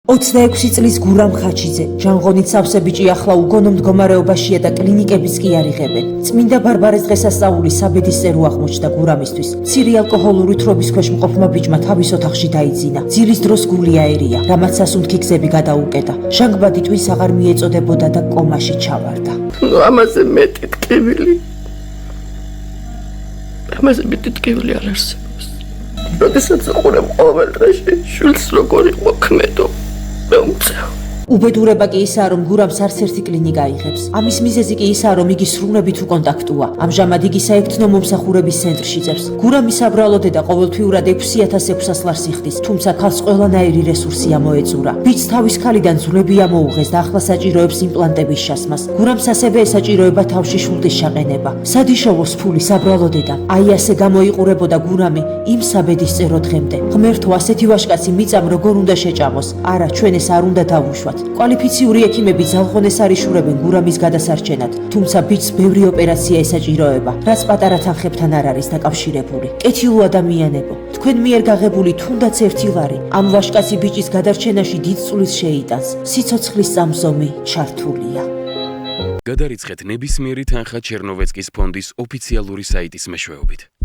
26 წლის გურამ ხაჩიძე, ჟანგონით სავსე ბიჭი ახლა უგონო მდგომარეობაშია და კლინიკებიც კი არ იღებენ. წმინდა ბარბარეს დღესასწაულის საბედისწერო აღმოჩნდა გურამისთვის. მცირე ალკოჰოლური თრობის ქვეშ მყოფმა ბიჭმა თავის ოთახში დაიძინა. ძილის დროს გული აერია, რამაც სასუნთქი გზები გადაუკეტა. ჟანგბადი ტვინს აღარ მიეწოდებოდა და კომაში ჩავარდა. ამაზე მეტი ტკივილი. ამაზე მეტი ტკივილი არ არსებობს. როდესაც უყურებ ყოველ დღეში შვილს როგორ იყო ქმედო. უბედურება კი ისაა, რომ გურამს არც ერთი კლინიკა იღებს. ამის მიზეზი კი ისაა, რომ იგი სრულებით უკონტაქტუა. ამჟამად იგი საექთნო მომსახურების ცენტრში წერს. გურამი საბრალო დედა ყოველთვიურად 6600 ლარს იხდის, თუმცა ქალს ყველანაირი რესურსი ამოეწურა. ბიჭს თავის ქალიდან ძვლები ამოუღეს და ახლა საჭიროებს იმპლანტების ჩასმას. გურამს ასევე ესაჭიროება თავში შულდის ჩაყენება. სადიშოვოს ფული საბრალო დედა. აი ასე გამოიყურებოდა გურამი იმ საბედისწერო დღემდე. ღმერთო, ასეთი ვაჟკაცი მიწამ როგორ უნდა შეჭამოს? არა, ჩვენ ეს არ უნდა დავუშვათ. კვალიფიციური ექიმები ძალღონეს არიშურებენ გურამის გადასარჩენად, თუმცა ბიჭს ბევრი ოპერაცია ესაჭიროება, რაც პატარა თანხებთან არ არის დაკავშირებული. კეთილო ადამიანებო, თქვენ მიერ გაღებული თუნდაც ერთი ლარი ამ ვაჟკაცი ბიჭის გადარჩენაში დიდ წვლილს შეიტანს. სიცოცხლის წამსზომი ჩართულია. გადარიცხეთ ნებისმიერი თანხა ჩერნოვეცკის ფონდის ოფიციალური საიტის მეშვეობით.